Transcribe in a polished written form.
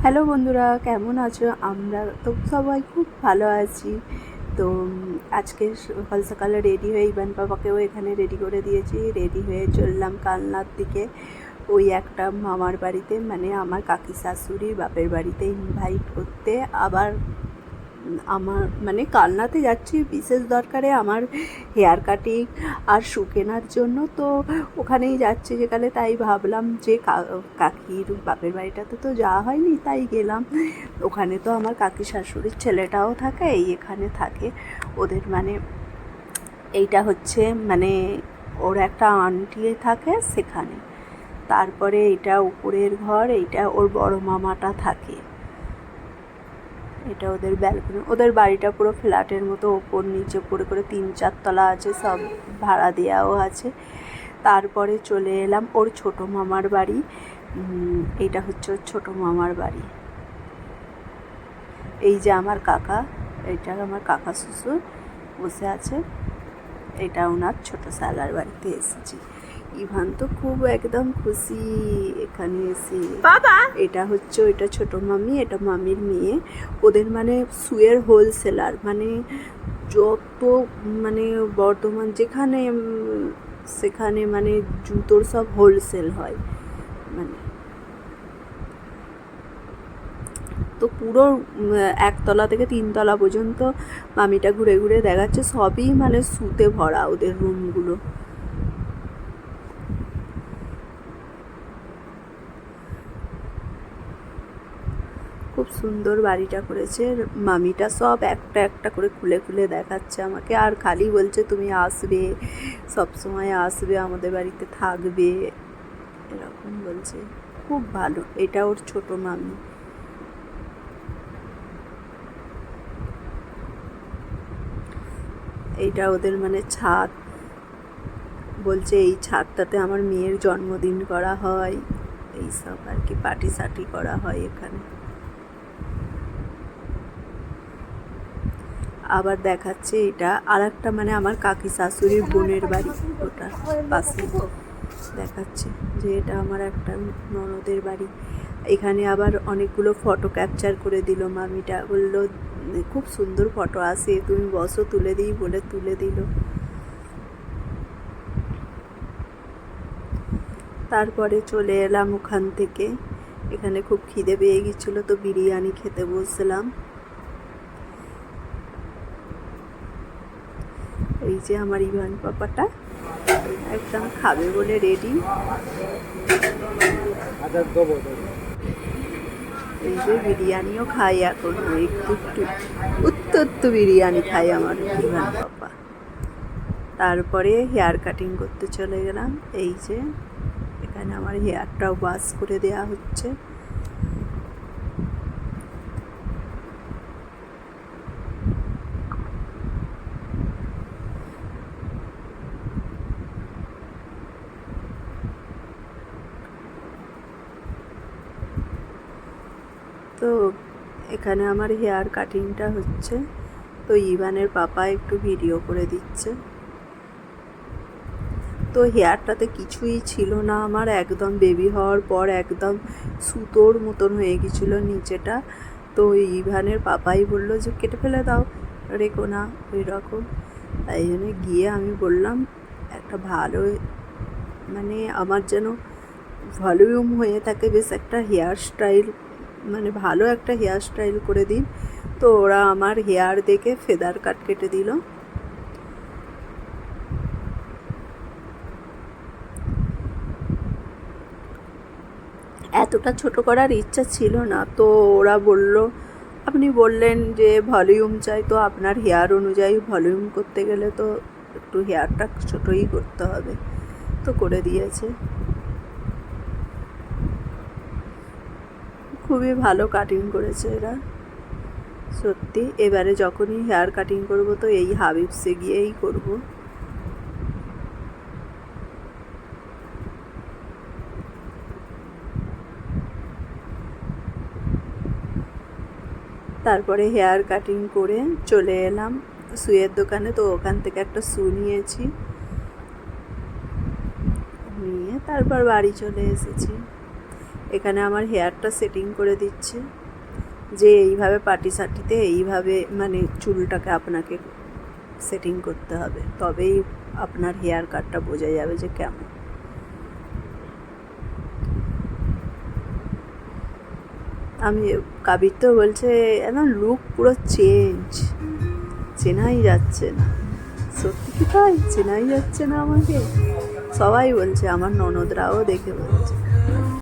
Hello বন্ধুরা, কেমন আছো? আমরা তো সবাই খুব ভালো আছি। তো আজকে সকাল সকালে রেডি হয়ে ইভান বাবাকেও এখানে রেডি করে দিয়েছি। রেডি হয়ে চললাম কালনার দিকে, ওই একটা মামার বাড়িতে, মানে আমার কাকি শাশুড়ি বাপের বাড়িতে ইনভাইট করতে। আবার আমার মানে কালনাতে যাচ্ছি বিশেষ দরকারে, আমার হেয়ার কাটিং আর শু কেনার জন্য। তো ওখানেই যাচ্ছি যেখানে, তাই ভাবলাম যে কাকির বাপের বাড়িটাতে তো যাওয়া হয়নি, তাই গেলাম। ওখানে তো আমার কাকি শাশুড়ির ছেলেটাও থাকে, এখানে থাকে ওদের, মানে এইটা হচ্ছে মানে ওর একটা আন্টি থাকে সেখানে। তারপরে এটা উপরের ঘর, এইটা ওর বড় মামাটা থাকে। এটা ওদের ব্যালকনি। ওদের বাড়িটা পুরো ফ্ল্যাটের মতো, ওপর নিচে করে 3-4 তলা আছে, সব ভাড়া দেওয়াও আছে। তারপরে চলে এলাম ওর ছোটো মামার বাড়ি। এইটা হচ্ছে ওর ছোটো মামার বাড়ি। এই যে আমার কাকা, এইটা আমার কাকা শ্বশুর বসে আছে। এটা ওনার ছোটো শালার বাড়িতে এসেছি। ইভান তো খুব একদম খুশি এখানে এসে। বাবা, এটা হচ্ছে ওইটা ছোটো মামি, এটা মামির মেয়ে। ওদের মানে শুয়ের হোলসেলার, মানে যত মানে বর্ধমান যেখানে সেখানে মানে জুতোর সব হোলসেল হয়। মানে তো পুরো 1তলা থেকে 3তলা পর্যন্ত মামিটা ঘুরে ঘুরে দেখাচ্ছে, সবই মানে সুতে ভরা ওদের রুমগুলো। খুব সুন্দর বাড়িটা করেছে মামিটা, সব একটা একটা করে খুলে খুলে দেখাচ্ছে আমাকে, আর খালি বলছে তুমি আসবে, সব সময় আসবে, আমাদের বাড়িতে থাকবে, এরকম বলছে। খুব ভালো। এটা ওর ছোট মামি। এইটা ওদের মানে ছাদ। বলছে এই ছাদটাতে আমার মেয়ের জন্মদিন করা হয়, এইসব আর কি, পার্টি সার্টি করা হয় এখানে। আবার দেখাচ্ছে এটা আর একটা, মানে আমার কাকি শাশুড়ির বোনের বাড়ি, ওটা পাশে দেখাচ্ছে যে এটা আমার একটা ননদের বাড়ি। এখানে আবার অনেকগুলো ফটো ক্যাপচার করে দিল মামিটা, বললো খুব সুন্দর ফটো আসে, তুমি বসো তুলে দিই বলে তুলে দিল। তারপরে চলে এলাম ওখান থেকে। এখানে খুব খিদে পেয়ে গেছিলো, তো বিরিয়ানি খেতে বসলাম। এই যে আমার ইভান পাপাটা একদম খাবে বলে রেডি। এই যে বিরিয়ানিও খাই এখন, একটু একটু বিরিয়ানি খাই আমার ইভান পাপা। তারপরে হেয়ার কাটিং করতে চলে গেলাম। এই যে এখানে আমার হেয়ারটাও ওয়াশ করে দেওয়া হচ্ছে। তো এখানে আমার হেয়ার কাটিংটা হচ্ছে, তো ইভানের পাপা একটু ভিডিও করে দিচ্ছে। তো হেয়ারটাতে কিছুই ছিল না আমার, একদম বেবি হওয়ার পর একদম সুতোর মতন হয়ে গেছিলো নিচেটা। তো ইভানের পাপাই বললো যে কেটে ফেলে দাও, রেখো না ওই রকম। তাই জন্য গিয়ে আমি বললাম একটা ভালো, মানে আমার যেন ভলিউম হয়ে থাকে বেশ একটা হেয়ার স্টাইল, মানে ভালো একটা হেয়ার স্টাইল করে দিন। তো ওরা আমার হেয়ার দেখে ফেদার কাট কেটে দিল। এতটা ছোট করার ইচ্ছা ছিল না, তো ওরা বলল, আপনি বললেন যে ভলিউম চাই, তো আপনার হেয়ার অনুযায়ী ভলিউম করতে গেলে তো একটু হেয়ারটা ছোটোই করতে হবে, তো করে দিয়েছে। খুবই ভালো কাটিং করেছে এরা সত্যি। এবারে যখনই হেয়ার কাটিং করব তো এই হাবিবসে গিয়েই করব। তারপরে হেয়ার কাটিং করে চলে এলাম শুয়ের দোকানে। তো ওখান থেকে একটা শু নিয়েছি, নিয়ে তারপর বাড়ি চলে এসেছি। এখানে আমার হেয়ারটা সেটিং করে দিচ্ছে, যে এইভাবে পাটি সাটিতে এইভাবে মানে চুলটাকে আপনাকে সেটিং করতে হবে, তবেই আপনার হেয়ার কাটটা বোঝা যাবে যে কেমন। আমি কাবির তো বলছে একদম লুক পুরো চেনাই যাচ্ছে না। সত্যি কি তাই? চেনাই যাচ্ছে না আমাকে। সবাই বলছে, আমার ননদরাও দেখে বলছে।